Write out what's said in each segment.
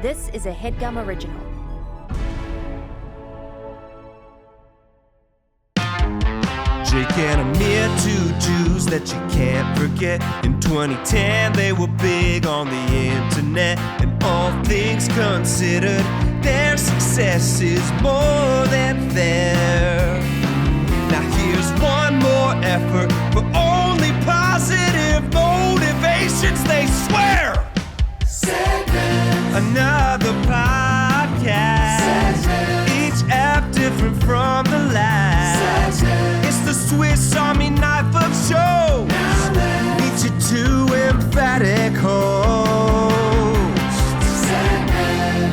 This is a Headgum original. Jake and Amir, two Jews that you can't forget. In 2010, they were big on the internet. And all things considered, their success is more than fair. Now here's one more effort for only positive motivations, they swear. Segment. Another podcast. Segment. Each app different from the last. Segment. It's the Swiss Army knife of shows. Meet your two emphatic hosts. Segment.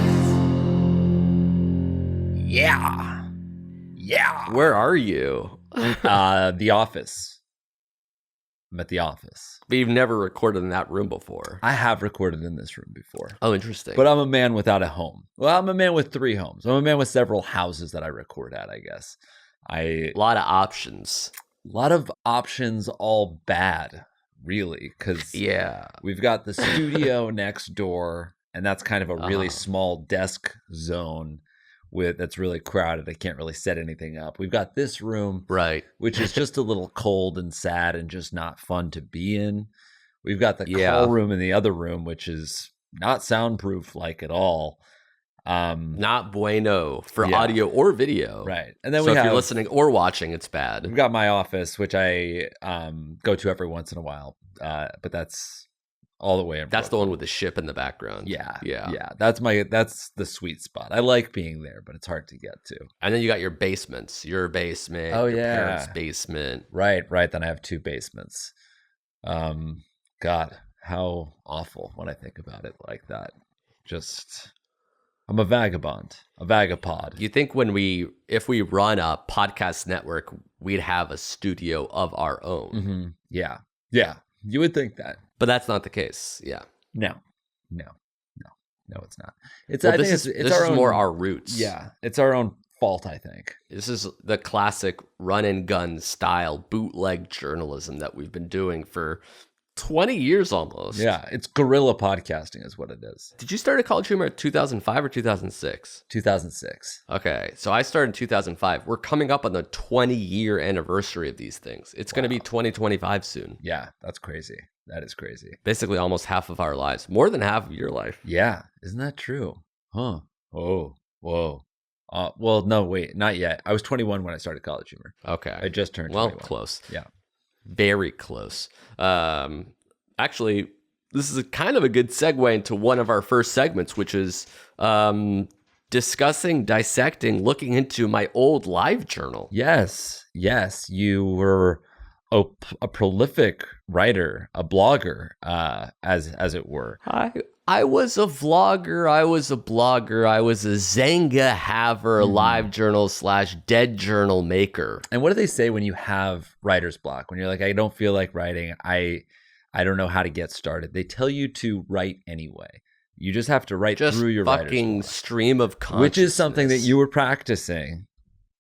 Yeah. Where are you? The office. I'm at the office. But you've never recorded in that room before. I have recorded in this room before. Oh, interesting. But I'm a man without a home. Well, I'm a man with 3 homes. I'm a man with several houses that I record at, I guess. A lot of options. A lot of options, all bad, really. Because we've got the studio next door, and that's kind of a really small desk zone that's really crowded. I can't really set anything up. We've got this room, right, which is just a little cold and sad and just not fun to be in. We've got the call room in the other room, which is not soundproof like at all. Not bueno for audio or video. Right. And then if you're listening or watching, it's bad. We've got my office, which I go to every once in a while. But that's all the way in. That's the one with the ship in the background. Yeah. That's the sweet spot. I like being there, but it's hard to get to. And then you got your basements. Your basement. Oh, your yeah. parents' basement. Right. Then I have 2 basements. God, how awful when I think about it like that. Just, I'm a vagabond, a vagapod. You think if we run a podcast network, we'd have a studio of our own? Mm-hmm. Yeah. You would think that. But that's not the case. Yeah. No, it's not. It's this it's our is own, more our roots. Yeah, it's our own fault, I think. This is the classic run and gun style bootleg journalism that we've been doing for 20 years almost. Yeah, it's guerrilla podcasting is what it is. Did you start at College Humor in 2005 or 2006? 2006. Okay, so I started in 2005. We're coming up on the 20-year anniversary of these things. It's going to be 2025 soon. Yeah, that's crazy. That is crazy. Basically almost half of our lives. More than half of your life. Yeah, isn't that true? Huh. Oh, whoa. Well, no, wait, not yet. I was 21 when I started College Humor. Okay. I just turned 21. Well, close. Yeah. Very close. Actually, this is a kind of a good segue into one of our first segments, which is dissecting, looking into my old live journal. Yes. You were a prolific writer, a blogger, as it were. I was a vlogger. I was a blogger. I was a Zanga haver, live journal / dead journal maker. And what do they say when you have writer's block? When you're like, I don't feel like writing. I don't know how to get started. They tell you to write anyway. You just have to write through your fucking stream of consciousness. Which is something that you were practicing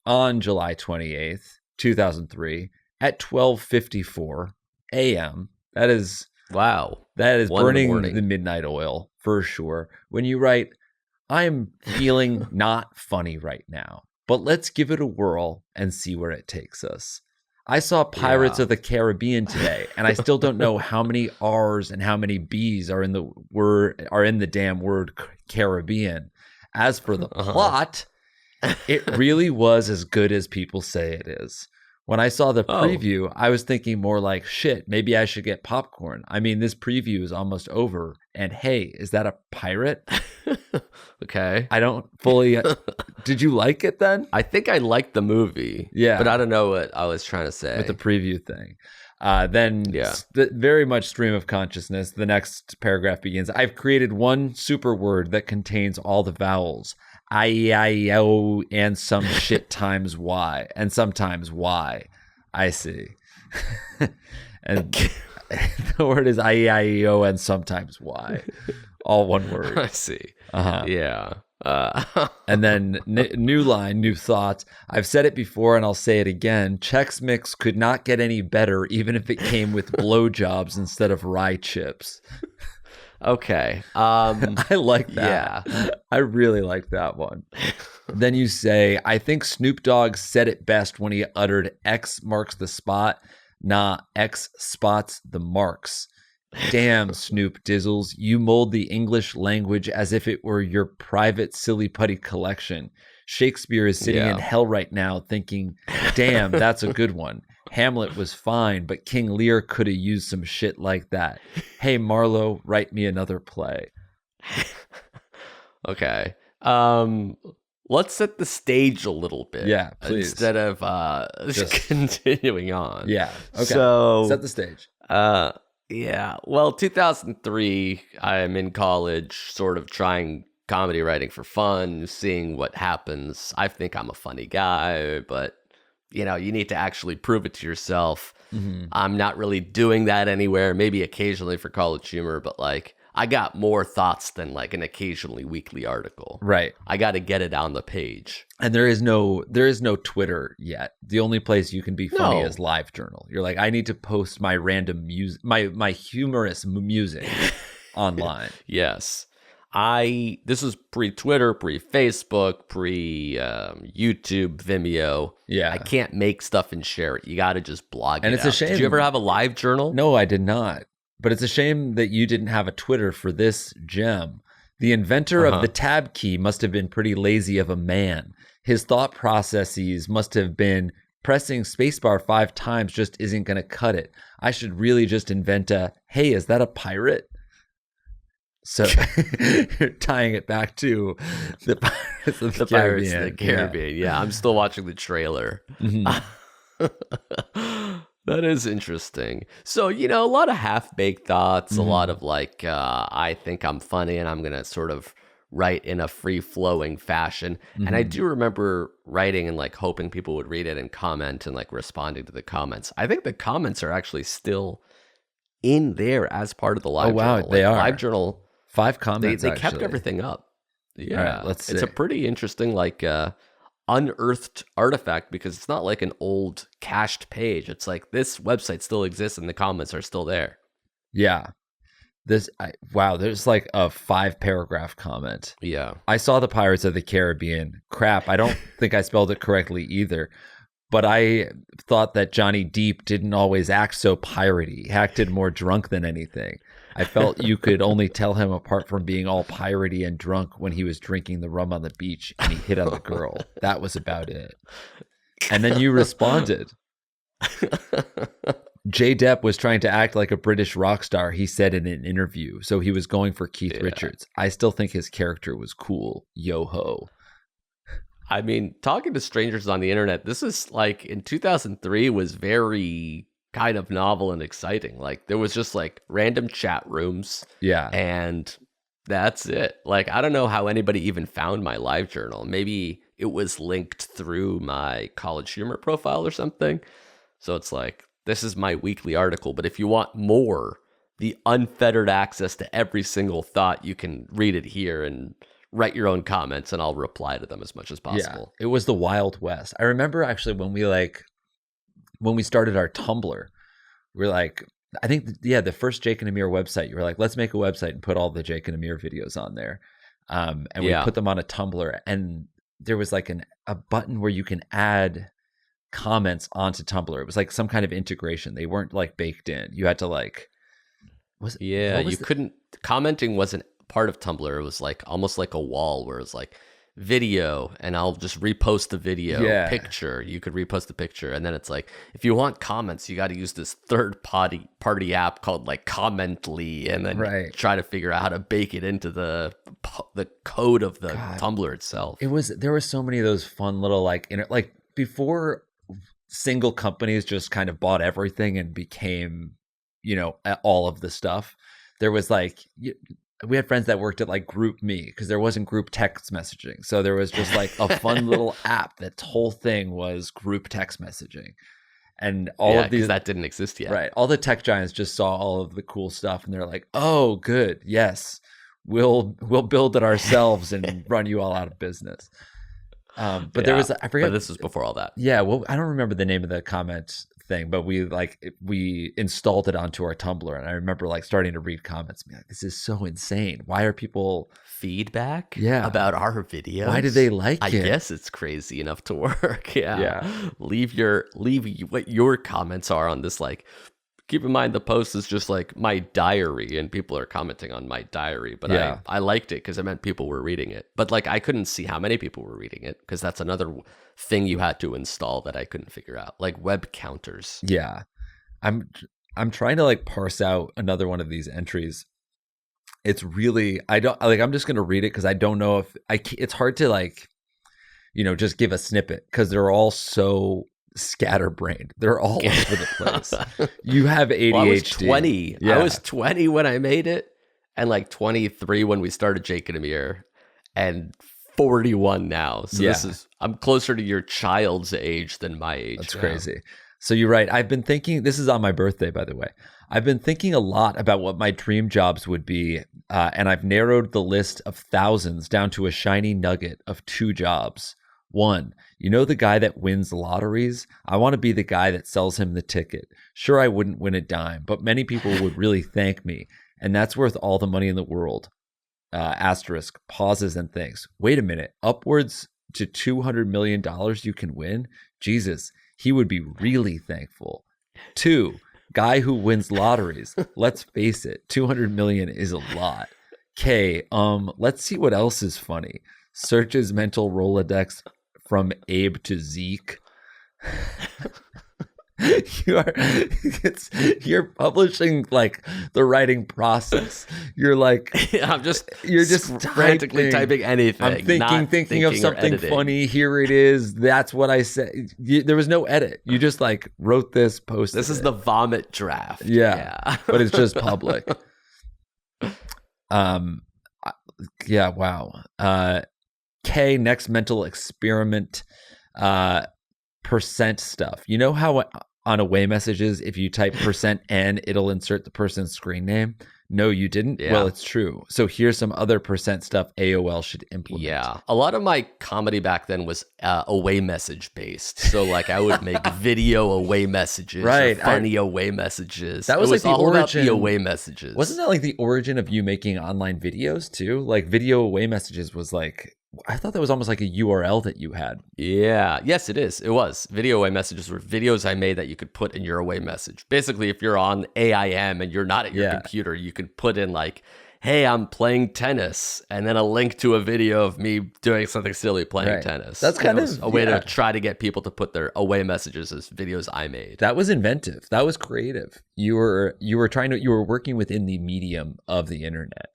on July 28th, 2003 at 12:54 a.m. That is wow. That is burning the midnight oil for sure. When you write, I'm feeling not funny right now, but let's give it a whirl and see where it takes us. I saw Pirates of the Caribbean today, and I still don't know how many R's and how many B's are in the damn word Caribbean. As for the plot, it really was as good as people say it is. When I saw the preview, I was thinking more like, shit, maybe I should get popcorn. I mean, this preview is almost over. And hey, is that a pirate? Okay. I don't fully... Did you like it then? I think I liked the movie. Yeah. But I don't know what I was trying to say. With the preview thing. Very much stream of consciousness. The next paragraph begins. I've created one super word that contains all the vowels. I-E-I-E-O and some shit times Y. And sometimes Y. I see. And the word is I-E-I-E-O and sometimes Y. All one word. I see. Yeah. And then new line, new thoughts. I've said it before and I'll say it again. Chex Mix could not get any better even if it came with blowjobs instead of rye chips. Okay. I like that. Yeah. I really like that one. Then you say, I think Snoop Dogg said it best when he uttered X marks the spot, nah, X spots the marks. Damn, Snoop Dizzles, you mold the English language as if it were your private silly putty collection. Shakespeare is sitting in hell right now thinking, damn, that's a good one. Hamlet was fine, but King Lear could have used some shit like that. Hey, Marlowe, write me another play. Okay. Let's set the stage a little bit. Yeah, please. Instead of just continuing on. Yeah. Okay. So set the stage. Yeah. Well, 2003, I'm in college, sort of trying comedy writing for fun, seeing what happens. I think I'm a funny guy, but you need to actually prove it to yourself. Mm-hmm. I'm not really doing that anywhere, maybe occasionally for college humor, but like I got more thoughts than like an occasionally weekly article. Right. I got to get it on the page. And there is no Twitter yet. The only place you can be funny is LiveJournal. You're like, I need to post my random music, my humorous music online. Yes. This is pre-Twitter, pre-Facebook, pre-YouTube, Vimeo. Yeah. I can't make stuff and share it. You got to just blog and it it's out. a shame. Did you ever have a live journal? No, I did not. But it's a shame that you didn't have a Twitter for this gem. The inventor of the tab key must have been pretty lazy of a man. His thought processes must have been pressing spacebar 5 times just isn't going to cut it. I should really just invent a, hey, is that a pirate? So tying it back to the Pirates of the Caribbean. Pirates of the Caribbean. Yeah, I'm still watching the trailer. Mm-hmm. That is interesting. So, a lot of half-baked thoughts, a lot of like, I think I'm funny and I'm going to sort of write in a free-flowing fashion. And I do remember writing and like hoping people would read it and comment and like responding to the comments. I think the comments are actually still in there as part of the live journal. Wow, they are. Live journal. 5 comments, They kept everything up. Yeah. All right, let's see. It's a pretty interesting, like, unearthed artifact because it's not like an old cached page. It's like this website still exists and the comments are still there. Yeah. There's like a 5-paragraph comment. Yeah. I saw the Pirates of the Caribbean. Crap, I don't think I spelled it correctly either. But I thought that Johnny Depp didn't always act so piratey. He acted more drunk than anything. I felt you could only tell him apart from being all piratey and drunk when he was drinking the rum on the beach and he hit on the girl. That was about it. And then you responded. J. Depp was trying to act like a British rock star, he said in an interview. So he was going for Keith Richards. I still think his character was cool. Yo-ho. I mean, talking to strangers on the internet, this is like in 2003 was very kind of novel and exciting. Like there was just like random chat rooms. Yeah. And that's it. Like, I don't know how anybody even found my live journal. Maybe it was linked through my college humor profile or something. So it's like, this is my weekly article. But if you want more, the unfettered access to every single thought, you can read it here and write your own comments and I'll reply to them as much as possible. Yeah, it was the Wild West. I remember actually when we started our Tumblr, we're like, I think, the first Jake and Amir website, you were like, let's make a website and put all the Jake and Amir videos on there. And we put them on a Tumblr, and there was like a button where you can add comments onto Tumblr. It was like some kind of integration. They weren't like baked in. You had to like, couldn't, commenting wasn't part of Tumblr. It was like almost like a wall where it's like video and I'll just repost the video. Picture, you could repost the picture, and then it's like if you want comments you got to use this third party app called like Commently, and then try to figure out how to bake it into the code of the Tumblr itself. There were so many of those fun little like before single companies just kind of bought everything and became all of the stuff. There was like we had friends that worked at like Group Me because there wasn't group text messaging. So there was just like a fun little app. That whole thing was group text messaging. And all of these that didn't exist yet. Right. All the tech giants just saw all of the cool stuff and they're like, oh, good. Yes. We'll build it ourselves and run you all out of business. But there was, I forget. But this was before all that. Yeah. Well, I don't remember the name of the comment thing, but we installed it onto our Tumblr, and I remember like starting to read comments, being like, "This is so insane. Why are people feedback Yeah. about our videos? Why do they like I it?" guess it's crazy enough to work. Yeah. Yeah. Leave what your comments are on this. Like, keep in mind the post is just like my diary, and people are commenting on my diary. But Yeah. I liked it because it meant people were reading it. But like, I couldn't see how many people were reading it because that's another thing you had to install that I couldn't figure out, like web counters. Yeah. I'm trying to like parse out another one of these entries. It's really, I'm just going to read it because I don't know if it's hard to like, just give a snippet because they're all so scatterbrained. They're all over the place. You have ADHD. Well, I was 20. Yeah. I was 20 when I made it, and like 23 when we started Jake and Amir, and 41 now. So I'm closer to your child's age than my age. That's now. crazy. So you're right. I've been thinking, this is on my birthday, by the way. I've been thinking a lot about what my dream jobs would be, and I've narrowed the list of thousands down to a shiny nugget of 2 jobs. 1, the guy that wins lotteries? I want to be the guy that sells him the ticket. Sure, I wouldn't win a dime, but many people would really thank me, and that's worth all the money in the world. Asterisk, pauses and thinks, wait a minute, upwards to $200 million you can win? Jesus, he would be really thankful. 2, guy who wins lotteries. Let's face it, 200 million is a lot. K, let's see what else is funny. Searches mental Rolodex from Abe to Zeke. You're publishing like the writing process. You're like, you're just frantically typing anything. I'm thinking of something funny. Here it is. That's what I said. There was no edit. You just like wrote this, posted. This is the vomit draft. Yeah. But it's just public. Yeah. Wow. K, next mental experiment. Percent stuff. You know how on away messages, if you type %N, it'll insert the person's screen name? No, you didn't? Yeah. Well, it's true. So here's some other percent stuff AOL should implement. Yeah. A lot of my comedy back then was away message based. So like I would make video away messages, right? Funny away messages. That was like the all origin. About the away messages. Wasn't that like the origin of you making online videos too? Like video away messages was like, I thought that was almost like a URL that you had. Yeah. Yes, it is. It was. Video away messages were videos I made that you could put in your away message. Basically, if you're on AIM and you're not at your computer, you could put in like, hey, I'm playing tennis, and then a link to a video of me doing something silly playing tennis. That's kind of a way to try to get people to put their away messages as videos I made. That was inventive. That was creative. You were working within the medium of the internet.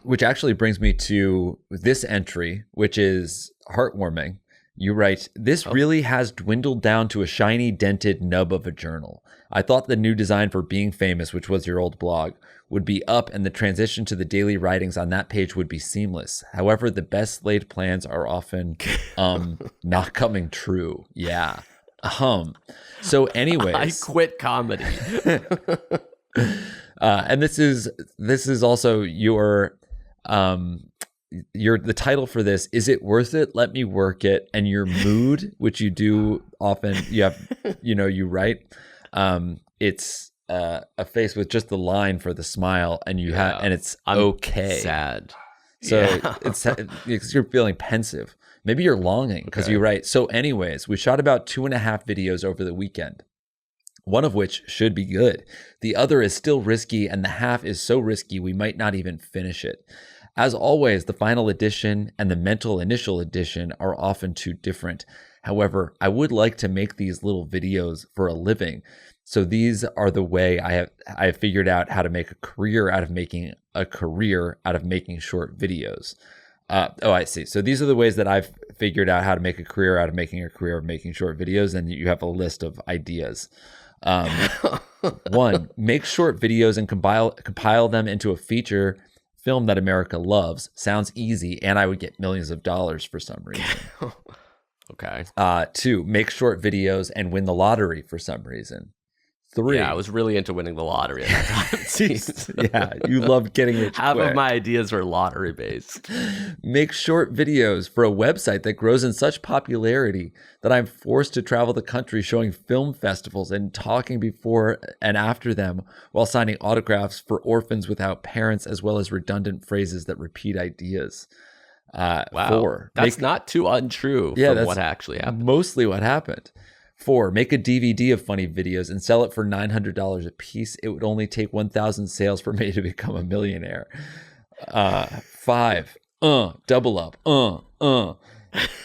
Which actually brings me to this entry, which is heartwarming. You write, this really has dwindled down to a shiny dented nub of a journal. I thought the new design for Being Famous, which was your old blog, would be up and the transition to the daily writings on that page would be seamless. However, the best laid plans are often not coming true. Yeah. So anyways. I quit comedy. And this is also your the title for this. Is it worth it? Let me work it. And your mood, which you do often, you write. It's a face with just the line for the smile, and it's okay. Sad. So it's you're feeling pensive. Maybe you're longing because you write. So, anyways, we shot about 2.5 videos over the weekend. One of which should be good. The other is still risky, and the half is so risky we might not even finish it. As always, the final edition and the mental initial edition are often too different. However, I would like to make these little videos for a living. So these are the way I have figured out how to make a career out of making short videos. I see. So these are the ways that I've figured out how to make a career out of making short videos, and you have a list of ideas. 1, make short videos and compile them into a feature film that America loves. Sounds easy, and I would get millions of dollars for some reason. Okay. 2, make short videos and win the lottery for some reason. 3. Yeah, I was really into winning the lottery at that time. it seems. Yeah, you loved getting rich Half quick. of my ideas were lottery based. Make short videos for a website that grows in such popularity that I'm forced to travel the country showing film festivals and talking before and after them while signing autographs for orphans without parents, as well as redundant phrases that repeat ideas. Wow. 4. That's not too untrue from what actually happened. Mostly what happened. 4, make a DVD of funny videos and sell it for $900 a piece. It would only take 1,000 sales for me to become a millionaire. 5, double up.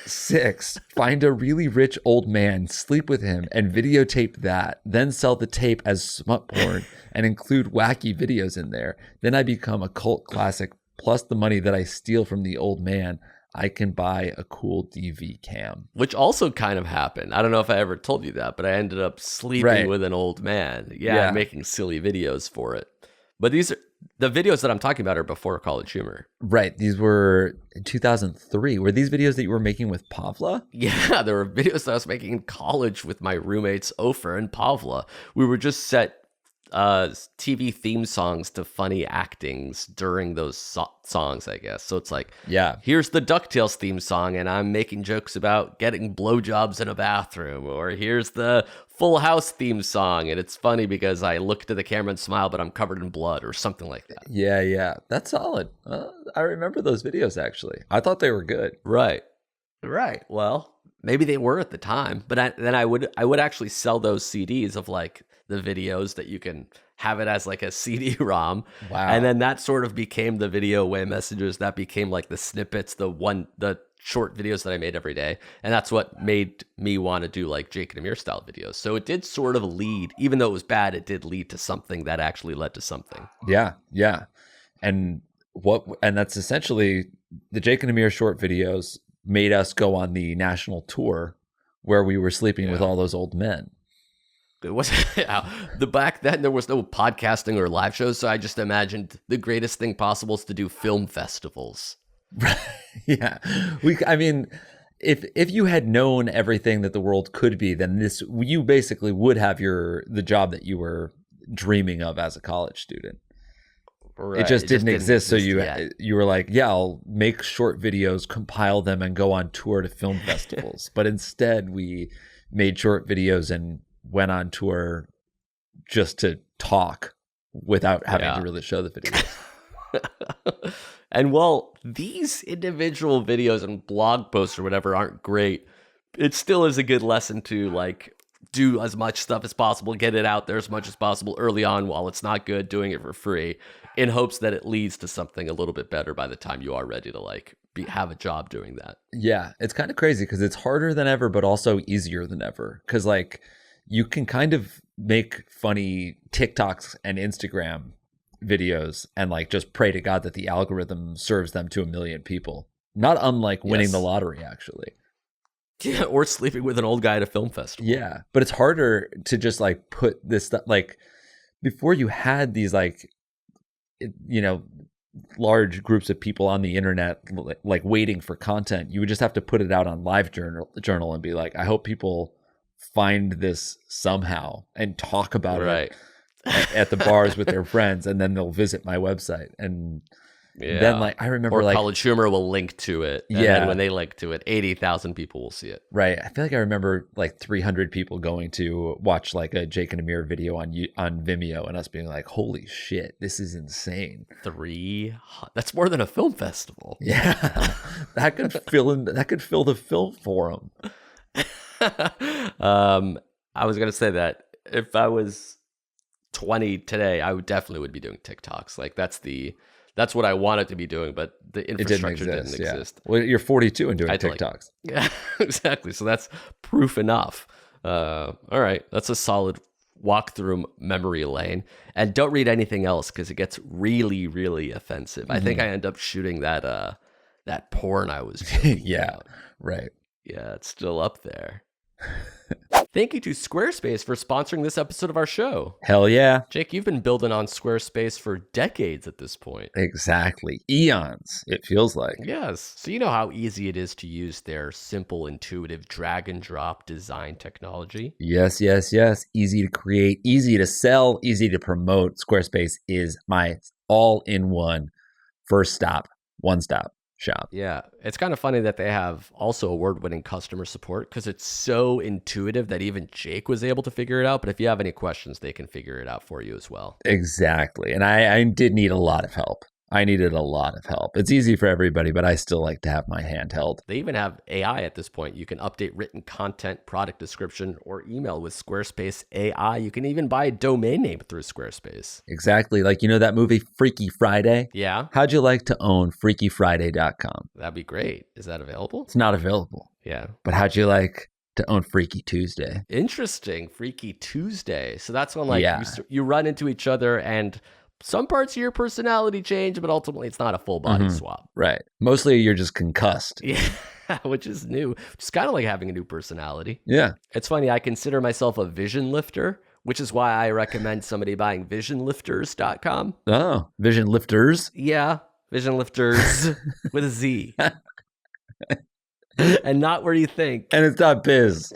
6, find a really rich old man, sleep with him, and videotape that. Then sell the tape as smut porn and include wacky videos in there. Then I become a cult classic. Plus the money that I steal from the old man, I can buy a cool DV cam. Which also kind of happened. I don't know if I ever told you that, but I ended up sleeping with an old man. Yeah, and making silly videos for it. But these are the videos that I'm talking about are before College Humor. Right. These were in 2003. Were these videos that you were making with Pavla? Yeah, there were videos that I was making in college with my roommates Ofer and Pavla. We were just set TV theme songs to funny actings during those songs, I guess. So it's like, here's the DuckTales theme song, and I'm making jokes about getting blowjobs in a bathroom. Or here's the Full House theme song, and it's funny because I look to the camera and smile, but I'm covered in blood, or something like that. Yeah. That's solid. I remember those videos, actually. I thought they were good. Right. Well, maybe they were at the time, but then I would actually sell those CDs of like the videos that you can have it as like a CD-ROM. Wow. And then that sort of became the video away messages. That became like the snippets, the short videos that I made every day. And that's what made me want to do like Jake and Amir style videos. So it did sort of lead, even though it was bad, it did lead to something that actually led to something. Yeah. And that's essentially the Jake and Amir short videos made us go on the national tour where we were sleeping with all those old men. It was back then there was no podcasting or live shows, so I just imagined the greatest thing possible is to do film festivals. Yeah. I mean, if you had known everything that the world could be, then you basically would have the job that you were dreaming of as a college student. Right. It just didn't exist. So you were like, I'll make short videos, compile them, and go on tour to film festivals. But instead, we made short videos and went on tour just to talk without having to really show the videos. And while these individual videos and blog posts or whatever aren't great, it still is a good lesson to like do as much stuff as possible, get it out there as much as possible early on while it's not good, doing it for free, in hopes that it leads to something a little bit better by the time you are ready to like have a job doing that. Yeah, it's kind of crazy because it's harder than ever, but also easier than ever. Because like you can kind of make funny TikToks and Instagram videos and like just pray to God that the algorithm serves them to 1 million people. Not unlike winning the lottery, actually. Yeah, or sleeping with an old guy at a film festival. Yeah, but it's harder to just like put this stuff, like before you had these like, you know, large groups of people on the internet like waiting for content. You would just have to put it out on LiveJournal and be like, I hope people find this somehow and talk about it at the bars with their friends, and then they'll visit my website. And then like I remember like College Humor will link to it. And then when they link to it, 80,000 people will see it. Right. I feel like I remember like 300 people going to watch like a Jake and Amir video on Vimeo and us being like, holy shit, this is insane. That's more than a film festival. Yeah. that could fill the film forum. I was gonna say that if I was 20 today, I would definitely be doing TikToks. Like that's what I wanted to be doing, but the infrastructure didn't exist. Well, you're 42 and doing TikToks. Yeah, exactly. So that's proof enough. All right, that's a solid walk through memory lane. And don't read anything else because it gets really, really offensive. I think I end up shooting that porn I was. Yeah, right. Yeah, it's still up there. Thank you to Squarespace for sponsoring this episode of our show. Hell yeah. Jake, you've been building on Squarespace for decades at this point. Exactly. Eons, it feels like. Yes. So you know how easy it is to use their simple, intuitive drag and drop design technology? Yes. Easy to create, easy to sell, easy to promote. Squarespace is my all-in-one first stop, one-stop shop. Yeah. It's kind of funny that they have also award-winning customer support because it's so intuitive that even Jake was able to figure it out. But if you have any questions, they can figure it out for you as well. Exactly. And I did need a lot of help. I needed a lot of help. It's easy for everybody, but I still like to have my hand held. They even have AI at this point. You can update written content, product description, or email with Squarespace AI. You can even buy a domain name through Squarespace. Exactly. Like, you know that movie Freaky Friday? Yeah. How'd you like to own freakyfriday.com? That'd be great. Is that available? It's not available. Yeah. But how'd you like to own Freaky Tuesday? Interesting. Freaky Tuesday. So that's when like Yeah. you run into each other and some parts of your personality change, but ultimately it's not a full body swap. Right. Mostly you're just concussed. Yeah, which is new. It's kind of like having a new personality. Yeah. It's funny. I consider myself a vision lifter, which is why I recommend somebody buying visionlifters.com. Oh, Vision Lifters. Yeah, vision lifters with a Z. And not where you think. And it's not biz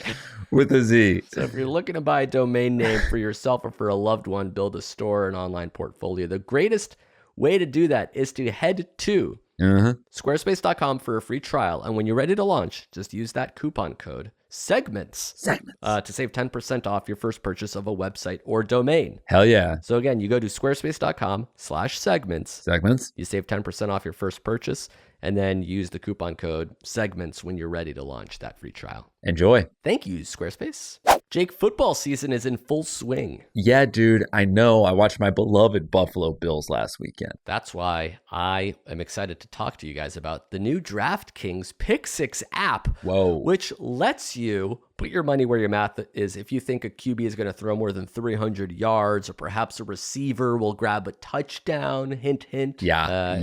with a Z. So if you're looking to buy a domain name for yourself or for a loved one, build a store, an online portfolio, the greatest way to do that is to head to squarespace.com for a free trial. And when you're ready to launch, just use that coupon code segments to save 10% off your first purchase of a website or domain. Hell yeah. So again, you go to squarespace.com/segments. You save 10% off your first purchase and then use the coupon code segments when you're ready to launch that free trial. Enjoy. Thank you, Squarespace. Jake, football season is in full swing. Yeah, dude, I know. I watched my beloved Buffalo Bills last weekend. That's why I am excited to talk to you guys about the new DraftKings Pick 6 app, which lets you put your money where your mouth is. If you think a QB is going to throw more than 300 yards or perhaps a receiver will grab a touchdown, hint, hint. Yeah.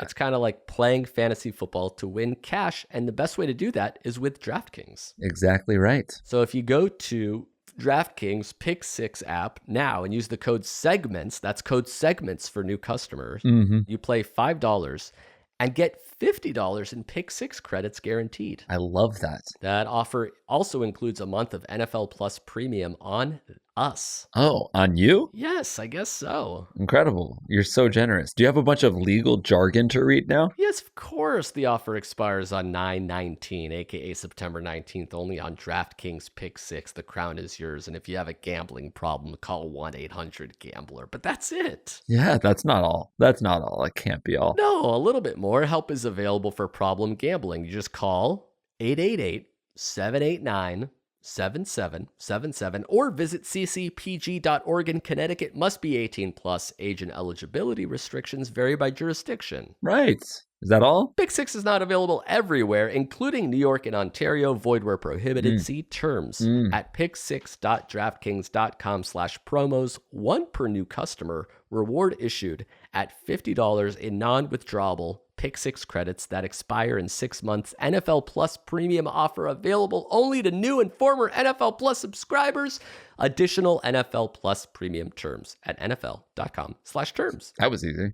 It's kind of like playing fantasy football to win cash. And the best way to do that is with DraftKings. Exactly right. So if you go to DraftKings Pick 6 app now and use the code segments, that's code segments for new customers, you play $5 and get $50 in Pick 6 credits guaranteed. I love that. That offer also includes a month of NFL Plus Premium on us. Oh, on you? Yes, I guess so. Incredible. You're so generous. Do you have a bunch of legal jargon to read now? Yes, of course. The offer expires on 9/19, aka September 19th, only on DraftKings Pick 6. The crown is yours. And if you have a gambling problem, call 1-800-GAMBLER. But that's it. Yeah, that's not all. That's not all. It can't be all. No, a little bit more. Help is available for problem gambling. You just call 888-789-7777 or visit ccpg.org in Connecticut. Must be 18 plus. Age and eligibility restrictions vary by jurisdiction. Right. Is that all? Pick 6 is not available everywhere, including New York and Ontario. Void where prohibited. See terms at pick6.draftkings.com/promos. One per new customer. Reward issued at $50 in non-withdrawable Pick 6 credits that expire in 6 months. NFL Plus Premium offer available only to new and former NFL Plus subscribers. Additional NFL Plus Premium terms at nfl.com/terms. That was easy.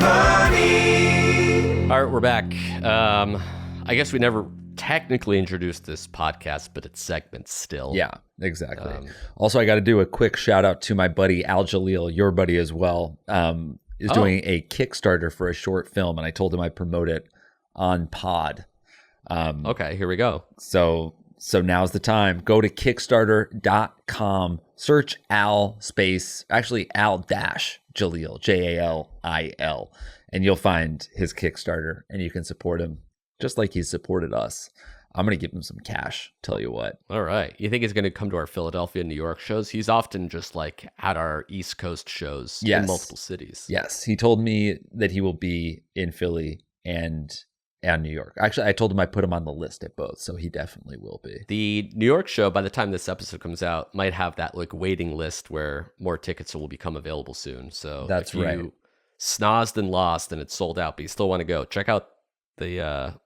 Funny. All right, we're back. I guess we never technically introduced this podcast, but it's segments still. Yeah, exactly. Also, I got to do a quick shout out to my buddy Al Galil, your buddy as well. Is doing a Kickstarter for a short film, and I told him I'd promote it on pod. Okay, here we go. So now's the time. Go to Kickstarter.com, search Al Jalil, Jalil, and you'll find his Kickstarter, and you can support him just like he's supported us. I'm going to give him some cash, tell you what. All right. You think he's going to come to our Philadelphia, New York shows? He's often just like at our East Coast shows in multiple cities. Yes. He told me that he will be in Philly and New York. Actually, I told him I put him on the list at both, so he definitely will be. The New York show, by the time this episode comes out, might have that like waiting list where more tickets will become available soon. So that's if you snozzed and lost and it's sold out, but you still want to go, check out the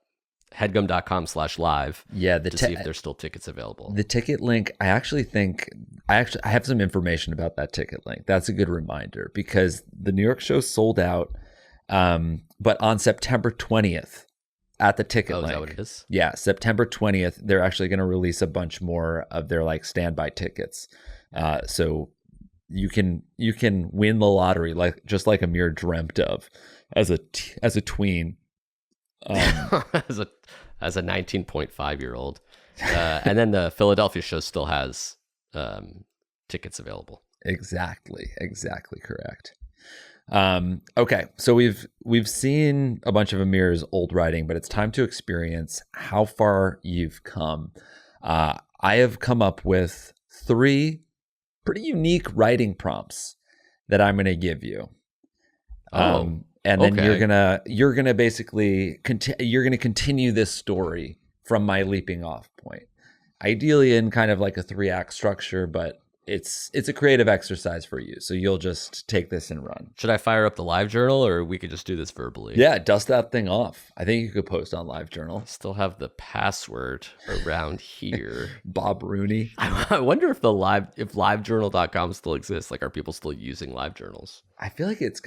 headgum.com/live. Yeah, to see if there's still tickets available. The ticket link, I have some information about that ticket link. That's a good reminder because the New York show sold out. But on September 20th at the ticket link. Is that what it is? Yeah, September 20th, they're actually going to release a bunch more of their like standby tickets. So you can win the lottery just like Amir dreamt of as a tween. As a 19.5-year-old. And then the Philadelphia show still has tickets available. Exactly correct. Okay, so we've seen a bunch of Amir's old writing, but it's time to experience how far you've come. I have come up with 3 pretty unique writing prompts that I'm going to give you. And then okay. you're gonna basically continue this story from my leaping off point. Ideally in kind of like a 3-act structure, but it's a creative exercise for you. So you'll just take this and run. Should I fire up the live journal or we could just do this verbally? Yeah, dust that thing off. I think you could post on live journal. Still have the password around here. Bob Rooney. I wonder if livejournal.com still exists. Like, are people still using live journals? I feel like it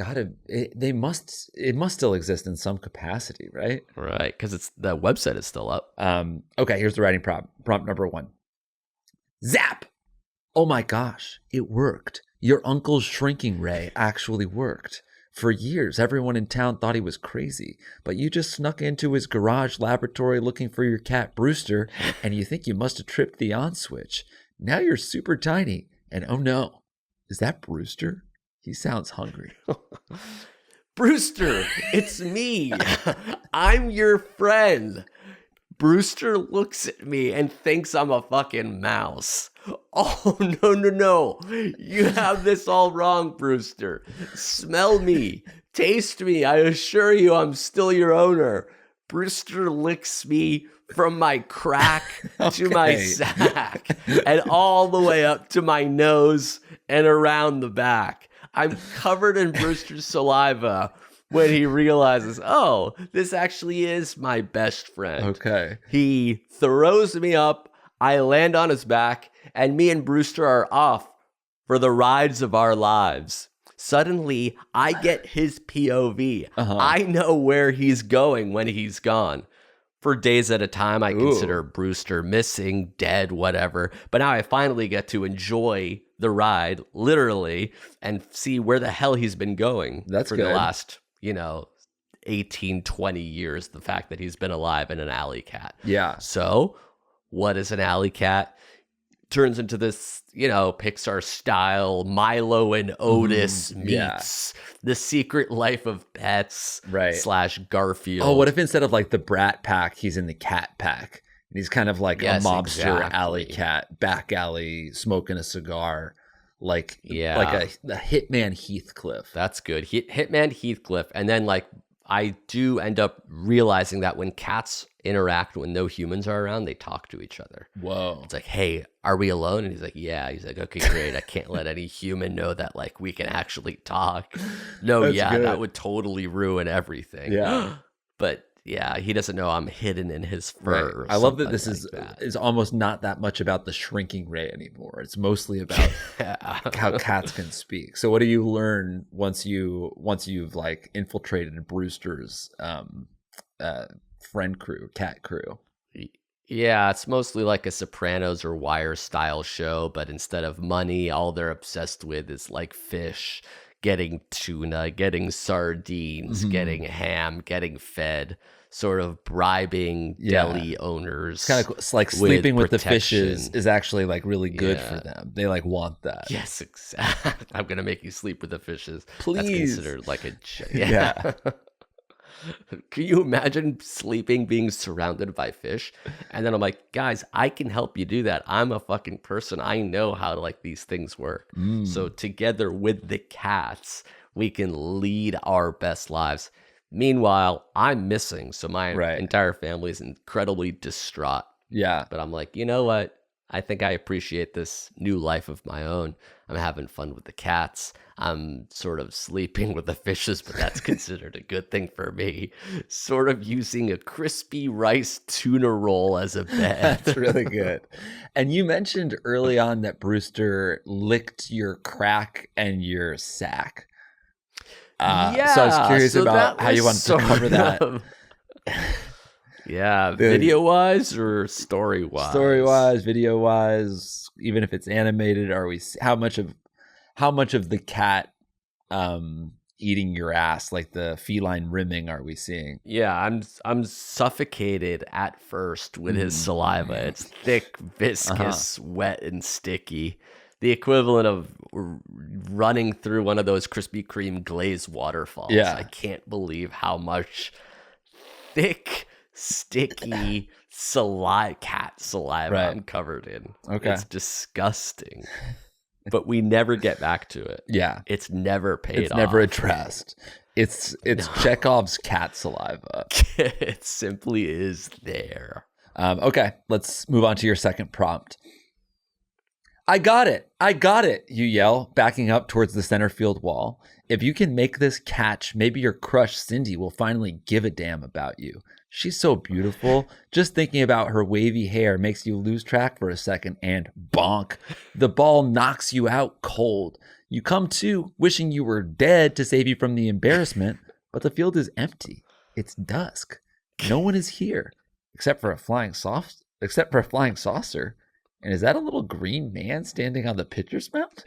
must still exist in some capacity, right? Right, because the website is still up. Okay, here's the writing prompt. Prompt number 1. Zap! Oh my gosh, it worked. Your uncle's shrinking ray actually worked. For years, everyone in town thought he was crazy, but you just snuck into his garage laboratory looking for your cat Brewster, and you think you must have tripped the on switch. Now you're super tiny, and oh no, is that Brewster? He sounds hungry. Brewster, it's me. I'm your friend. Brewster looks at me and thinks I'm a fucking mouse. Oh, no. You have this all wrong, Brewster. Smell me. Taste me. I assure you I'm still your owner. Brewster licks me from my crack to my sack and all the way up to my nose and around the back. I'm covered in Brewster's saliva when he realizes, oh, this actually is my best friend. Okay. He throws me up, I land on his back, and me and Brewster are off for the rides of our lives. Suddenly, I get his POV. I know where he's going when he's gone. For days at a time, I consider Brewster missing, dead, whatever. But now I finally get to enjoy the ride, literally, and see where the hell he's been going That's for good. the last 18, 20 years, the fact that he's been alive in an alley cat. Yeah. So what is an alley cat? Turns into this, Pixar style Milo and Otis meets The Secret Life of Pets / Garfield. Oh, what if instead of like the Brat Pack, he's in the Cat Pack? And he's kind of like a mobster alley cat, back alley, smoking a cigar. Like a Hitman Heathcliff. That's good. Hitman Heathcliff. And then I do end up realizing that when cats interact when no humans are around, they talk to each other. Whoa. It's like, hey, are we alone? And he's like, yeah. He's like, okay, great. I can't let any human know that we can actually talk. No, good. That would totally ruin everything. Yeah. But yeah, he doesn't know I'm hidden in his fur. Right. I love that this is almost not that much about the shrinking ray anymore. It's mostly about how cats can speak. So what do you learn once you've infiltrated Brewster's friend crew, cat crew? Yeah, it's mostly like a Sopranos or Wire style show, but instead of money, all they're obsessed with is fish, getting tuna, getting sardines, getting ham, getting fed, sort of bribing deli owners. It's kind of like sleeping with the fishes is actually really good for them. They want that. Yes, exactly. I'm going to make you sleep with the fishes. Please. That's considered yeah. Can you imagine being surrounded by fish? And then I'm like, guys, I can help you do that. I'm a fucking person. I know how these things work. So together with the cats, we can lead our best lives. Meanwhile, I'm missing. So my entire family is incredibly distraught. Yeah. But I'm like, you know what? I think I appreciate this new life of my own. I'm having fun with the cats. I'm sort of sleeping with the fishes, but that's considered a good thing for me. Sort of using a crispy rice tuna roll as a bed. That's really good. And you mentioned early on that Brewster licked your crack and your sack. So I was curious about how you wanted to cover that. Yeah, video-wise or story-wise? Story-wise, video-wise, even if it's animated, how much of the cat eating your ass, like the feline rimming, are we seeing? Yeah, I'm suffocated at first with his saliva. It's thick, viscous, wet, and sticky. The equivalent of running through one of those Krispy Kreme glazed waterfalls. Yeah. I can't believe how much thick, sticky cat saliva I'm covered in. Okay. It's disgusting. But we never get back to it. Yeah. It's never paid off. It's never addressed. It's Chekhov's cat saliva. It simply is there. Okay, let's move on to your second prompt. I got it, you yell, backing up towards the center field wall. If you can make this catch, maybe your crush Cindy will finally give a damn about you. She's so beautiful. Just thinking about her wavy hair makes you lose track for a second and bonk. The ball knocks you out cold. You come to, wishing you were dead to save you from the embarrassment, but the field is empty. It's dusk. No one is here, except for a flying saucer. And is that a little green man standing on the pitcher's mound?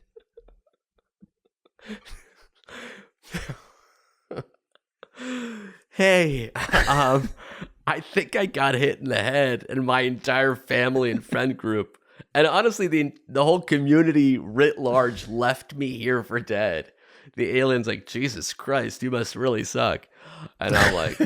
Hey, I think I got hit in the head, and my entire family and friend group, and honestly, the whole community writ large left me here for dead. The alien's like, Jesus Christ, you must really suck. And I'm like,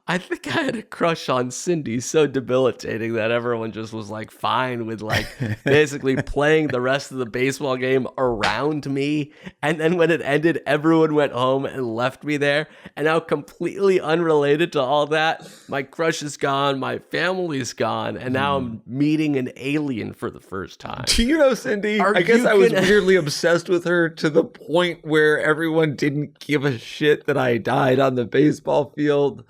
I think I had a crush on Cindy, so debilitating that everyone just was like fine with like basically playing the rest of the baseball game around me. And then when it ended, everyone went home and left me there. And now, completely unrelated to all that, my crush is gone, my family's gone, and now I'm meeting an alien for the first time. Do you know Cindy? I guess I was weirdly obsessed with her to the point where everyone didn't give a shit that I died on the baseball field.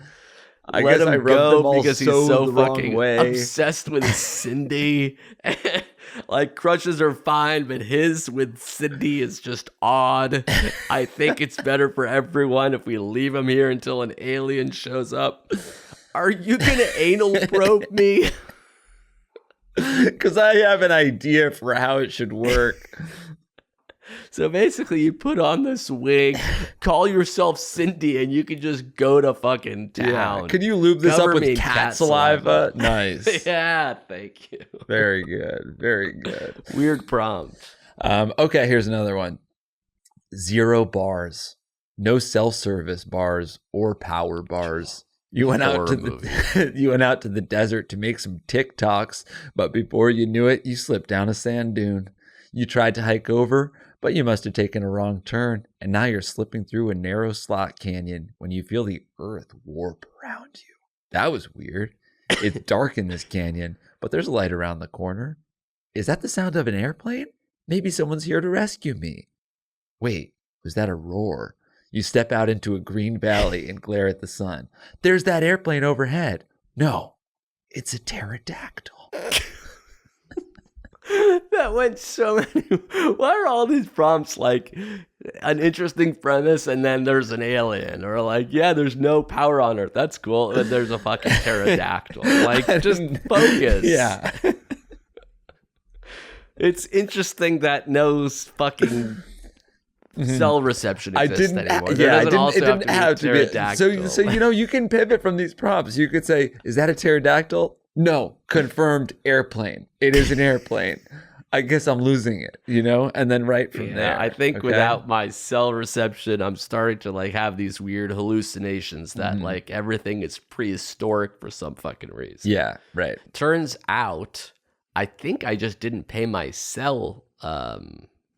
I Let guess him I rubbed go them all because he's so the wrong fucking way. obsessed with Cindy. Like, crushes are fine, but his with Cindy is just odd. I think it's better for everyone if we leave him here until an alien shows up. Are you gonna anal probe me? Because I have an idea for how it should work. So basically, you put on this wig, call yourself Cindy, and you can just go to fucking town. Yeah. Could you lube this Cover up me in with cat saliva? saliva. Nice. Yeah, thank you. Very good. Very good. Weird prompt. Okay, here's another one. 0 bars. No self-service bars or power bars. You went out to the desert to make some TikToks, but before you knew it, you slipped down a sand dune. You tried to hike over, but you must have taken a wrong turn, and now you're slipping through a narrow slot canyon when you feel the earth warp around you. That was weird. It's dark in this canyon, but there's a light around the corner. Is that the sound of an airplane? Maybe someone's here to rescue me. Wait, was that a roar? You step out into a green valley and glare at the sun. There's that airplane overhead. No, it's a pterodactyl. That went so many. Why are all these prompts like an interesting premise and then there's an alien? Or like, yeah, there's no power on Earth. That's cool. And there's a fucking pterodactyl. Like, just focus. Yeah. It's interesting that no fucking cell reception exists anymore. It didn't have to be. So you can pivot from these prompts. You could say, is that a pterodactyl? No, confirmed airplane. It is an airplane. I guess I'm losing it, and then right from there. I think without my cell reception, I'm starting to like have these weird hallucinations that like everything is prehistoric for some fucking reason. Yeah, right. Turns out, I think I just didn't pay my cell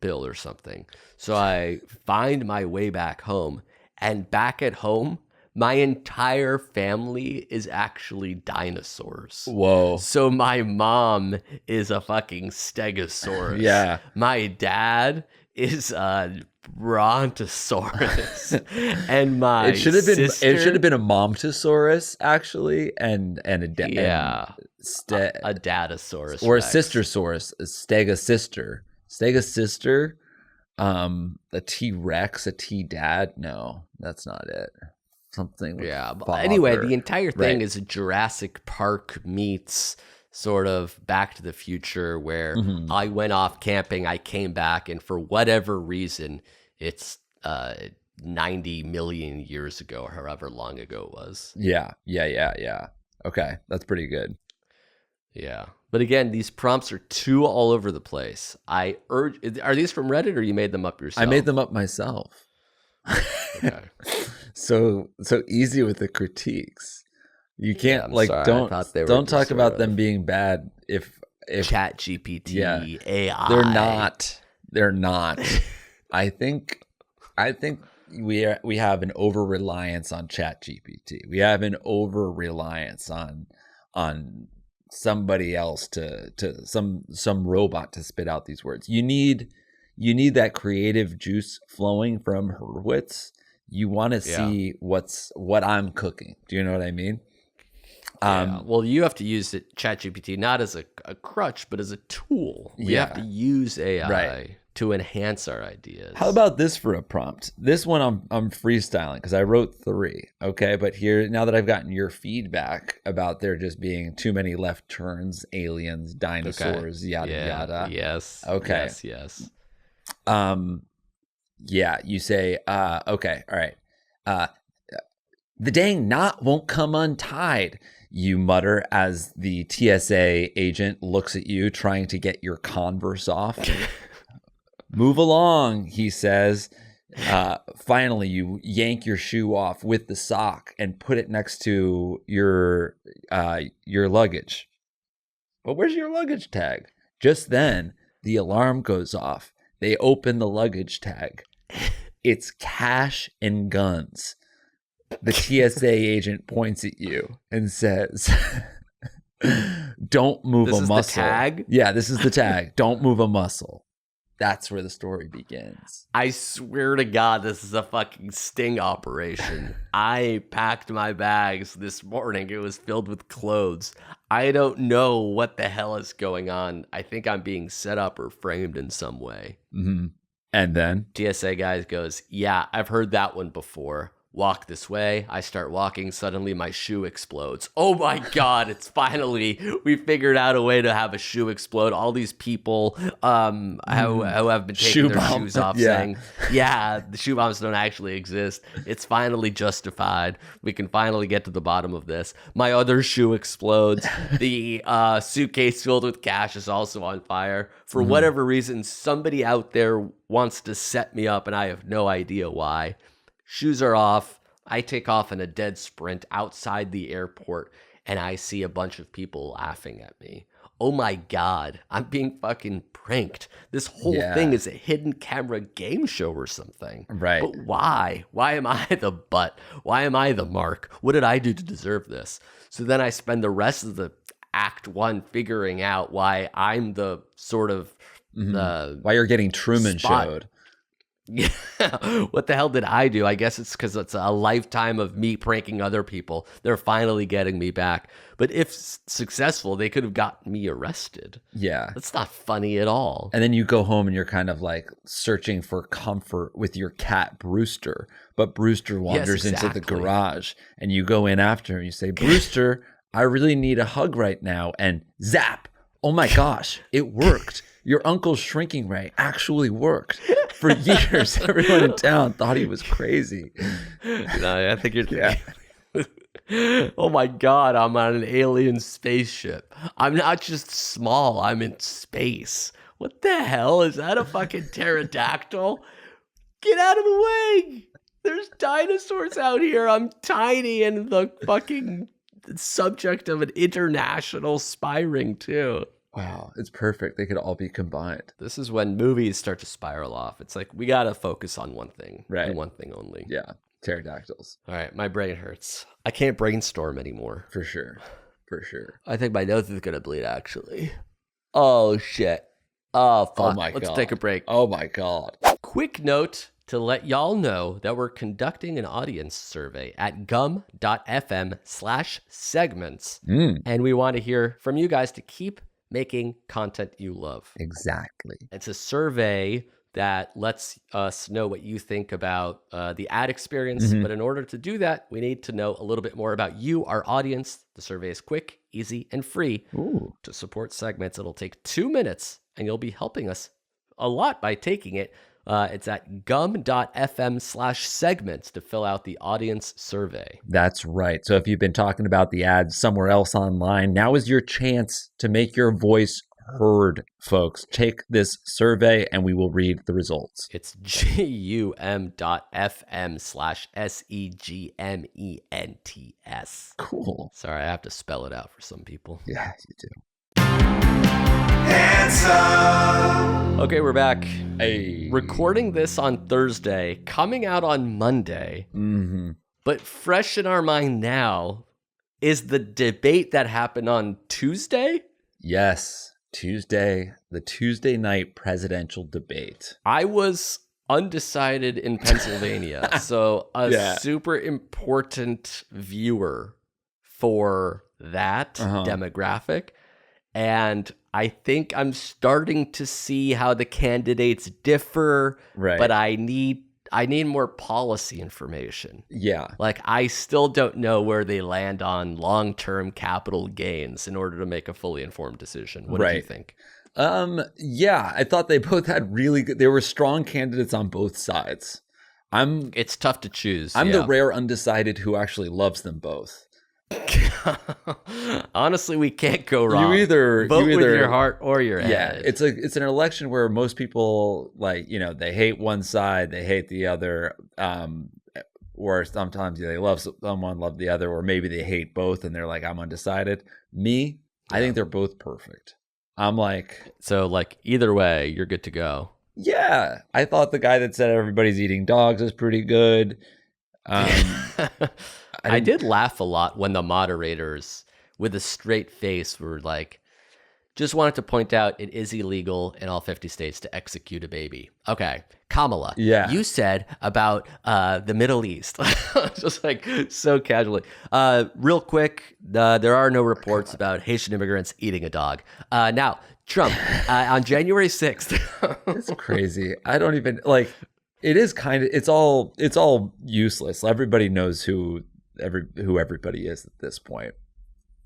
bill or something. So I find my way back home, and back at home, my entire family is actually dinosaurs. Whoa. So my mom is a fucking stegosaurus. Yeah. My dad is a Brontosaurus, and my It should have been. sister, It should have been a Momtosaurus actually, and a a Datasaurus or a Rex. Sistersaurus, a Stegosister, a T-Rex, a T-Dad. No, that's not it. Something. With But father. anyway, the entire thing Right. is a Jurassic Park meets sort of Back to the Future, where I went off camping, I came back, and for whatever reason, it's 90 million years ago, or however long ago it was. Yeah. Okay, that's pretty good. Yeah. But again, these prompts are too all over the place. Are these from Reddit, or you made them up yourself? I made them up myself. Okay. So easy with the critiques. You can't I'm sorry. I thought they were don't just talk sort about of them being bad if Chat GPT, AI. They're not. I think we have an over reliance on Chat GPT. We have an over reliance on somebody else to some robot to spit out these words. You need that creative juice flowing from Hurwitz. You want to see what I'm cooking. Do you know what I mean? Well, you have to use ChatGPT not as a crutch, but as a tool. We have to use AI to enhance our ideas. How about this for a prompt? This one I'm freestyling because I wrote 3. Okay, but here now that I've gotten your feedback about there just being too many left turns, aliens, dinosaurs, yada yada. Yes. Okay. Yes. You say, okay, all right. The dang knot won't come untied, you mutter as the TSA agent looks at you trying to get your Converse off. Move along, he says. Finally, you yank your shoe off with the sock and put it next to your luggage. But where's your luggage tag? Just then, the alarm goes off. They open the luggage tag. It's cash and guns. The TSA agent points at you and says, "Don't move a muscle." This is the tag? Yeah, this is the tag. Don't move a muscle. That's where the story begins. I swear to God, this is a fucking sting operation. I packed my bags this morning. It was filled with clothes. I don't know what the hell is going on. I think I'm being set up or framed in some way. Mm-hmm. And then? TSA guy goes, "Yeah, I've heard that one before. Walk this way." I start walking. Suddenly my shoe explodes. Oh my God, it's finally, we figured out a way to have a shoe explode. All these people who have been taking their shoes off saying, the shoe bombs don't actually exist. It's finally justified. We can finally get to the bottom of this. My other shoe explodes. The suitcase filled with cash is also on fire. For whatever reason, somebody out there wants to set me up and I have no idea why. Shoes are off. I take off in a dead sprint outside the airport, and I see a bunch of people laughing at me. Oh my God, I'm being fucking pranked. This whole thing is a hidden camera game show or something. Right. But why? Why am I the butt? Why am I the mark? What did I do to deserve this? So then I spend the rest of the Act 1 figuring out why I'm the sort of why you're getting Truman showed. Yeah, what the hell did I do? I guess it's because it's a lifetime of me pranking other people. They're finally getting me back. But if successful, they could have gotten me arrested. Yeah. That's not funny at all. And then you go home and you're kind of like searching for comfort with your cat, Brewster. But Brewster wanders into the garage and you go in after him. You say, "Brewster, I really need a hug right now." And zap. Oh my gosh, it worked. Your uncle's shrinking ray actually worked. For years, everyone in town thought he was crazy. No, I think you're Oh my God, I'm on an alien spaceship. I'm not just small, I'm in space. What the hell? Is that a fucking pterodactyl? Get out of the way! There's dinosaurs out here. I'm tiny and the fucking subject of an international spy ring, too. Wow, it's perfect. They could all be combined. This is when movies start to spiral off. It's like, we got to focus on one thing. Right. And one thing only. Yeah, pterodactyls. All right, my brain hurts. I can't brainstorm anymore. For sure. For sure. I think my nose is going to bleed, actually. Oh, shit. Oh, fuck. Oh, my God. Let's take a break. Oh, my God. quick note to let y'all know that we're conducting an audience survey at gum.fm/segments. And we want to hear from you guys to keep making content you love. Exactly. It's a survey that lets us know what you think about the ad experience. But in order to do that, we need to know a little bit more about you, our audience. The survey is quick, easy, and free. To support segments, it'll take 2 minutes, and you'll be helping us a lot by taking it. It's at gum.fm/segments to fill out the audience survey. That's right. So if you've been talking about the ads somewhere else online, now is your chance to make your voice heard, folks. Take this survey and we will read the results. It's gum.fm/segments. Cool. Sorry, I have to spell it out for some people. Yeah, you do. Okay, we're back. Hey. Recording this on Thursday, coming out on Monday. But fresh in our mind now is the debate that happened on Tuesday. Yes, Tuesday, the Tuesday night presidential debate. I was undecided in Pennsylvania, so a super important viewer for that demographic. And I think I'm starting to see how the candidates differ, but I need more policy information. Yeah. Like, I still don't know where they land on long-term capital gains in order to make a fully informed decision. What do you think? Yeah, I thought they both had really good, they were strong candidates on both sides. It's tough to choose. I'm the rare undecided who actually loves them both. Honestly, we can't go wrong. You either vote with your heart or your head. Yeah, it's an election where most people, like, you know, they hate one side, they hate the other, or sometimes they love someone, love the other, or maybe they hate both and they're like, I'm undecided. Me, I think they're both perfect. I'm like, so like either way, you're good to go. Yeah, I thought the guy that said everybody's eating dogs is pretty good. I did laugh a lot when the moderators, with a straight face, were like, just wanted to point out it is illegal in all 50 states to execute a baby. Okay, Kamala, you said about the Middle East. Just like so casually. Real quick, there are no reports about Haitian immigrants eating a dog. Now, Trump, on January 6th. It's crazy. I don't even, like, it is kind of, it's all useless. Everybody knows who everybody is at this point.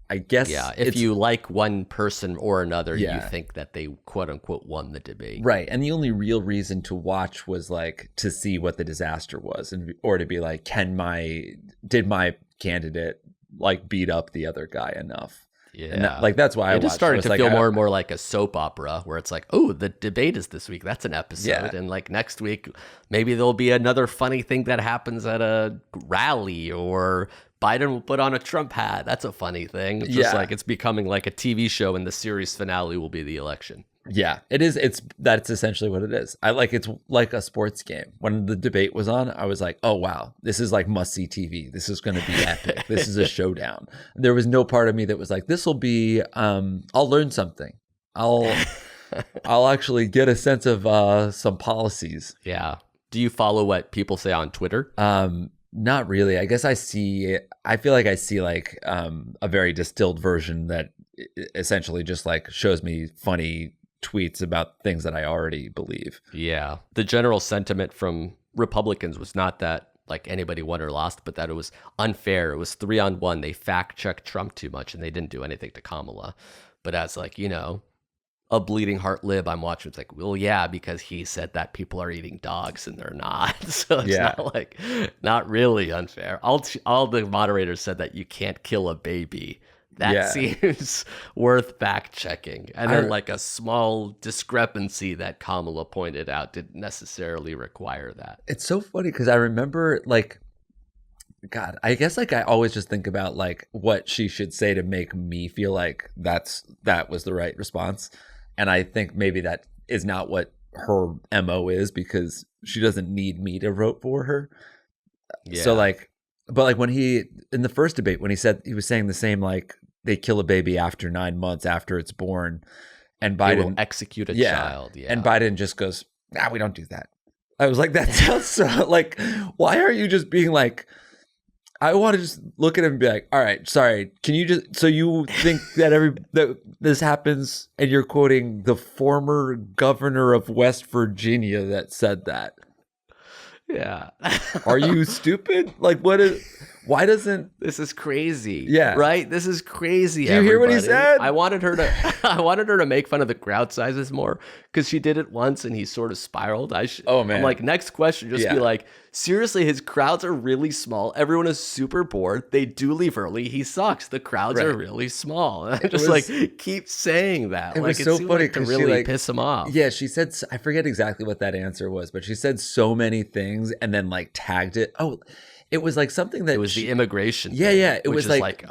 I guess. Yeah, if you like one person or another, you think that they quote unquote won the debate. Right. And the only real reason to watch was like to see what the disaster was, or to be like, did my candidate like beat up the other guy enough? Yeah. And that's why I just started to feel more and more like a soap opera where it's like, oh, the debate is this week. That's an episode. Yeah. And like next week, maybe there'll be another funny thing that happens at a rally, or Biden will put on a Trump hat. That's a funny thing. It's just like it's becoming like a TV show, and the series finale will be the election. Yeah, it is. That's essentially what it is. It's like a sports game. When the debate was on, I was like, oh wow, this is like must-see TV. This is going to be epic. This is a showdown. There was no part of me that was like, this will be, I'll learn something. I'll actually get a sense of some policies. Yeah. Do you follow what people say on Twitter? Not really. I guess I feel like I see like a very distilled version that essentially just like shows me funny tweets about things that I already believe. Yeah. The general sentiment from Republicans was not that like anybody won or lost, but that it was unfair. It was 3-on-1. They fact-checked Trump too much, and they didn't do anything to Kamala. But as like, you know, a bleeding heart lib, I'm watching, it's like, well, yeah, because he said that people are eating dogs and they're not. So it's not really unfair. All the moderators said that you can't kill a baby. That seems worth fact checking. And then like a small discrepancy that Kamala pointed out didn't necessarily require that. It's so funny because I remember like, God, I guess like I always just think about like what she should say to make me feel like that was the right response. And I think maybe that is not what her MO is, because she doesn't need me to vote for her. Yeah. So like, but like when in the first debate, when he was saying the same, like they kill a baby after 9 months after it's born, and Biden will execute a child. Yeah. And Biden just goes, we don't do that. I was like, that sounds so like, why are you just being like, I want to just look at him and be like, all right, sorry, can you just, so you think that this happens and you're quoting the former governor of West Virginia that said that? Yeah. Are you stupid? Like, why doesn't this is crazy? Yeah. Right? This is crazy. Do you hear what he said? I wanted her to make fun of the crowd sizes more because she did it once and he sort of spiraled. Oh man. I'm like, next question, just be like, seriously, his crowds are really small. Everyone is super bored. They do leave early. He sucks. The crowds are really small. And I just like keep saying that. It like, was so funny to because really she like piss him off. Yeah, she said, I forget exactly what that answer was, but she said so many things and then like tagged it. Oh, it was like something that it was the immigration Yeah, thing, yeah. It which was is like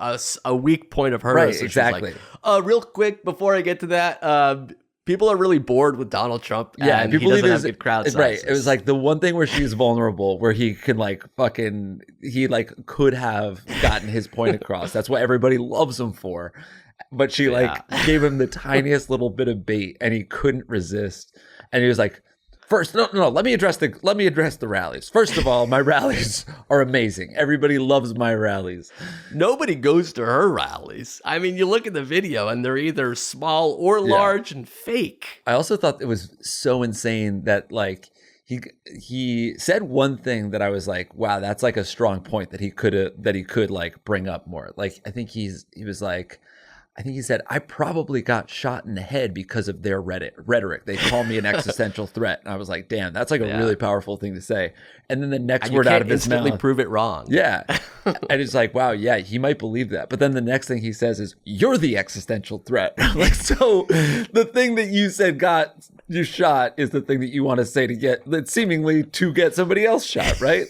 a weak point of hers. Right, So exactly. Like, real quick before I get to that, people are really bored with Donald Trump. Yeah, and people he doesn't have good crowd sizes. Right. It was like the one thing where she's vulnerable, where he can like he like could have gotten his point across. That's what everybody loves him for. But she like gave him the tiniest little bit of bait, and he couldn't resist. And he was like, first, no. Let me address the rallies. First of all, my rallies are amazing. Everybody loves my rallies. Nobody goes to her rallies. I mean, you look at the video, and they're either small or large and fake. I also thought it was so insane that like he said one thing that I was like, wow, that's like a strong point that he could like bring up more. Like I think he said, I probably got shot in the head because of their rhetoric. They call me an existential threat. And I was like, damn, that's like a really powerful thing to say. And then the next word out of his mouth. You can't prove it wrong. Yeah. And it's like, wow, yeah, he might believe that. But then the next thing he says is, you're the existential threat. Like, so the thing that you said got you shot is the thing that you want to say seemingly to get somebody else shot, right?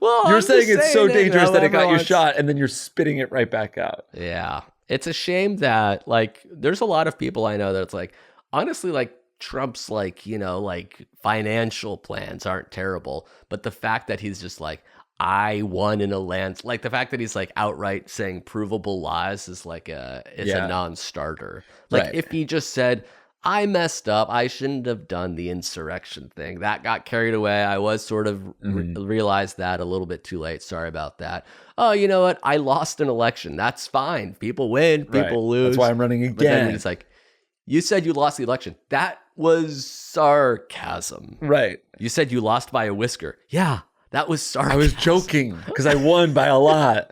Well, you're saying it's so dangerous that it got you shot, and then you're spitting it right back out. Yeah. It's a shame that, like, there's a lot of people I know that's like, honestly, like, Trump's, like, you know, like, financial plans aren't terrible. But the fact that he's just like, I won in a like, the fact that he's, like, outright saying provable lies is, like, a non-starter. Like, if he just said, I messed up. I shouldn't have done the insurrection thing. That got carried away. I was sort of realized that a little bit too late. Sorry about that. Oh, you know what? I lost an election. That's fine. People win. People lose. That's why I'm running again. But then it's like, you said you lost the election. That was sarcasm. Right. You said you lost by a whisker. Yeah, that was sarcasm. I was joking because I won by a lot.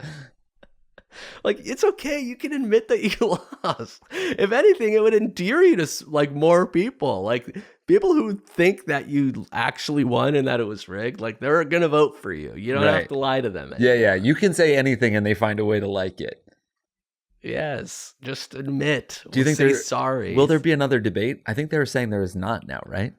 Like, it's okay. You can admit that you lost. If anything, it would endear you to, like, more people. Like, people who think that you actually won and that it was rigged, like, they're going to vote for you. You don't have to lie to them anymore. Yeah. You can say anything and they find a way to like it. Yes. Just admit. Do you think say sorry? Will there be another debate? I think they were saying there is not now, right?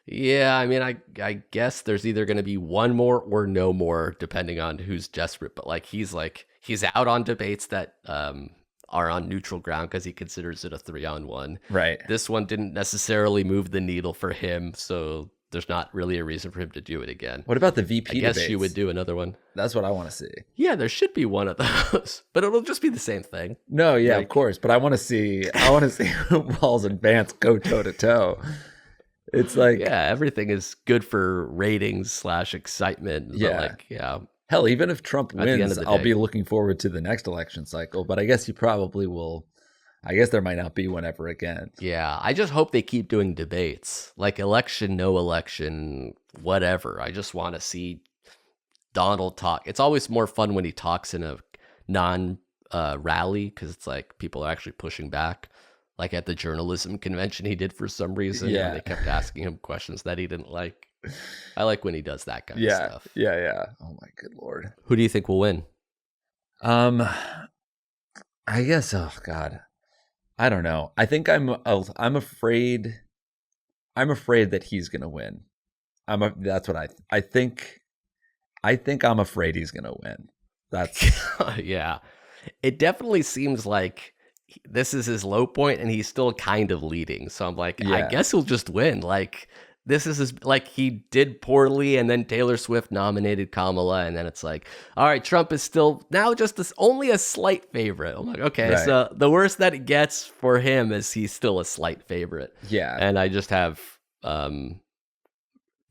Yeah, I mean, I guess there's either going to be one more or no more, depending on who's desperate. But like he's out on debates that are on neutral ground because he considers it a 3-on-1. Right. This one didn't necessarily move the needle for him, so there's not really a reason for him to do it again. What about the VP debates? I guess debates? you would do another one. That's what I want to see. Yeah, there should be one of those, but it'll just be the same thing. No, yeah, of course. But I want to see Walls and Vance go toe to toe. It's like, yeah, everything is good for ratings / excitement. Yeah. But like, hell, even if Trump wins, I'll be looking forward to the next election cycle. But I guess he probably will. I guess there might not be one ever again. Yeah, I just hope they keep doing debates. Like election, no election, whatever. I just want to see Donald talk. It's always more fun when he talks in a non-rally because it's like people are actually pushing back. Like at the journalism convention he did for some reason. Yeah. And they kept asking him questions that he didn't like. I like when he does that kind of stuff. Yeah. Oh my good Lord. Who do you think will win? I guess, oh God. I don't know. I think I'm afraid that he's going to win. That's what I think I'm afraid he's going to win. That's yeah. It definitely seems like this is his low point and he's still kind of leading. So I'm like, I guess he'll just win. Like this is like he did poorly and then Taylor Swift nominated Kamala and then it's like, all right, Trump is still now just only a slight favorite. I'm like, okay, so the worst that it gets for him is he's still a slight favorite. Yeah. And I just have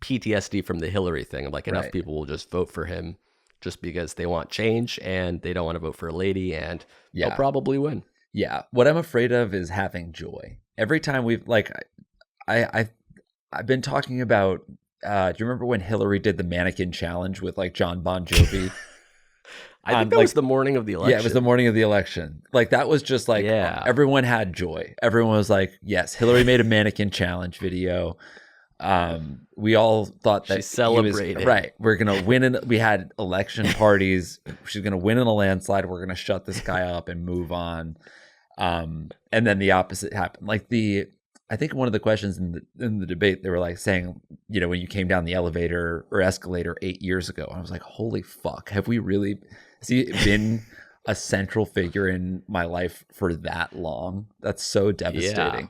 PTSD from the Hillary thing. Like enough Right. people will just vote for him just because they want change and they don't want to vote for a lady, and Yeah. they'll probably win. Yeah. What I'm afraid of is having joy. Every time we've like, I've been talking about. Do you remember when Hillary did the mannequin challenge with like John Bon Jovi? I think that was the morning of the election. Yeah, it was the morning of the election. Like that was just like everyone had joy. Everyone was like, "Yes, Hillary made a mannequin challenge video." We all thought that she celebrated. Right, we're gonna win. We had election parties. She's gonna win in a landslide. We're gonna shut this guy up and move on. And then the opposite happened. Like I think one of the questions in the debate, they were like saying, you know, when you came down the elevator or escalator 8 years ago, I was like, holy fuck, have we really been a central figure in my life for that long? That's so devastating.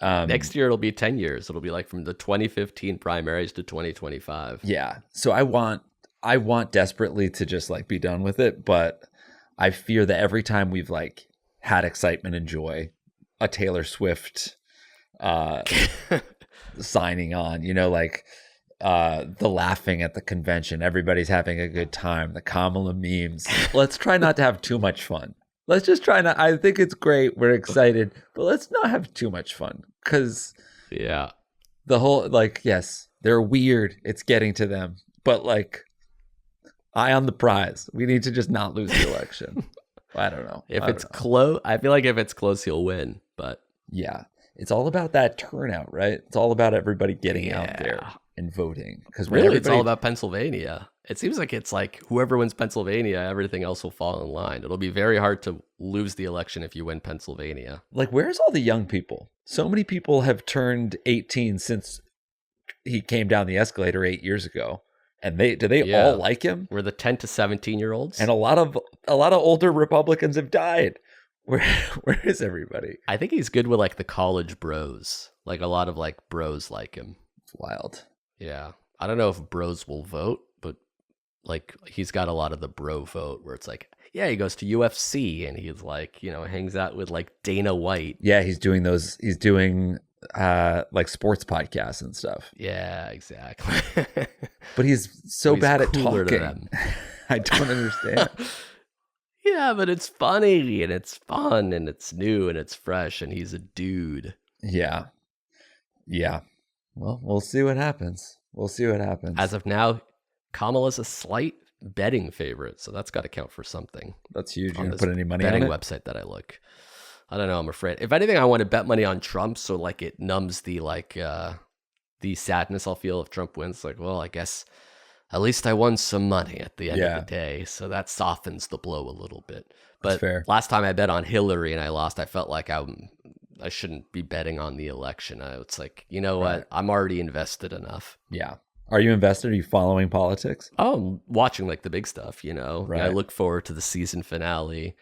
Yeah. Next year it'll be 10 years. It'll be like from the 2015 primaries to 2025. Yeah. So I want desperately to just like be done with it, but I fear that every time we've like had excitement and joy, a Taylor Swift signing on, you know, like the laughing at the convention, everybody's having a good time, the Kamala memes. Let's try not to have too much fun. Let's just try not. I think it's great, we're excited, but let's not have too much fun, because the whole, like, yes, they're weird, it's getting to them, but like, eye on the prize, we need to just not lose the election. I don't know. If it's close, I feel like if it's close, he'll win, but yeah. It's all about that turnout, right? It's all about everybody getting out there and voting. Because really, it's all about Pennsylvania. It seems like it's like whoever wins Pennsylvania, everything else will fall in line. It'll be very hard to lose the election if you win Pennsylvania. Like, where's all the young people? So many people have turned 18 since he came down the escalator 8 years ago. And do they all like him? We're the 10 to 17-year-olds. And a lot of older Republicans have died. Where is everybody? I think he's good with like the college bros. Like a lot of like bros like him. It's wild. Yeah. I don't know if bros will vote, but like he's got a lot of the bro vote where it's like, yeah, he goes to UFC and he's like, you know, hangs out with like Dana White. Yeah, he's doing like sports podcasts and stuff. Yeah, exactly. But he's so bad at talking. I don't understand. Yeah, but it's funny and it's fun and it's new and it's fresh and he's a dude. Yeah. Yeah. Well, we'll see what happens. As of now, Kamala's a slight betting favorite, so that's got to count for something. That's huge. You gonna put any money on it? Betting website that I look. I don't know. I'm afraid. If anything, I want to bet money on Trump, so like it numbs the the sadness I'll feel if Trump wins. Like, well, I guess at least I won some money at the end of the day, so that softens the blow a little bit. But last time I bet on Hillary and I lost, I felt like I shouldn't be betting on the election. It's like, you know what? I'm already invested enough. Yeah. Are you invested? Are you following politics? Oh, I'm watching like the big stuff, you know. Right. I look forward to the season finale.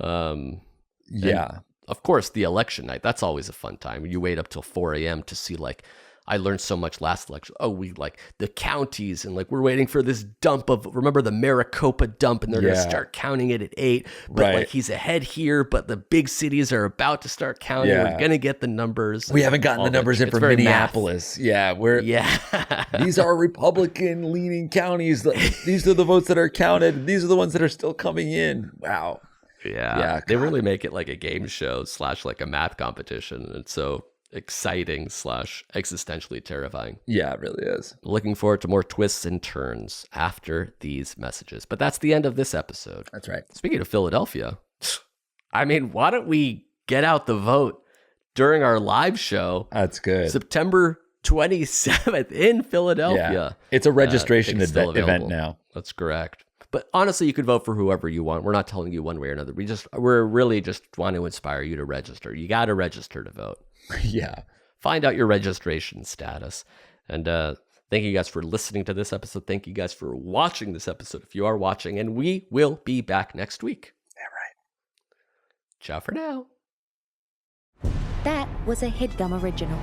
Yeah. Of course, the election night, that's always a fun time. You wait up till 4 a.m. to see, like, I learned so much last election. Oh, we like the counties and like we're waiting for this dump of, remember the Maricopa dump, and they're going to start counting it at 8. But like he's ahead here, but the big cities are about to start counting. We're going to get the numbers. We haven't gotten the numbers in from Minneapolis. These are Republican leaning counties. These are the votes that are counted. These are the ones that are still coming in. Wow. Yeah. They really make it like a game show / like a math competition. And so exciting / existentially terrifying. Yeah, it really is. Looking forward to more twists and turns after these messages. But that's the end of this episode. That's right. Speaking of Philadelphia, I mean, why don't we get out the vote during our live show? That's good. September 27th in Philadelphia. Yeah. It's a registration event now. That's correct. But honestly, you could vote for whoever you want. We're not telling you one way or another. We're really just want to inspire you to register. You got to register to vote. Yeah. Find out your registration status. And thank you guys for listening to this episode. Thank you guys for watching this episode if you are watching. And we will be back next week. Yeah, right. Ciao for now. That was a Headgum original.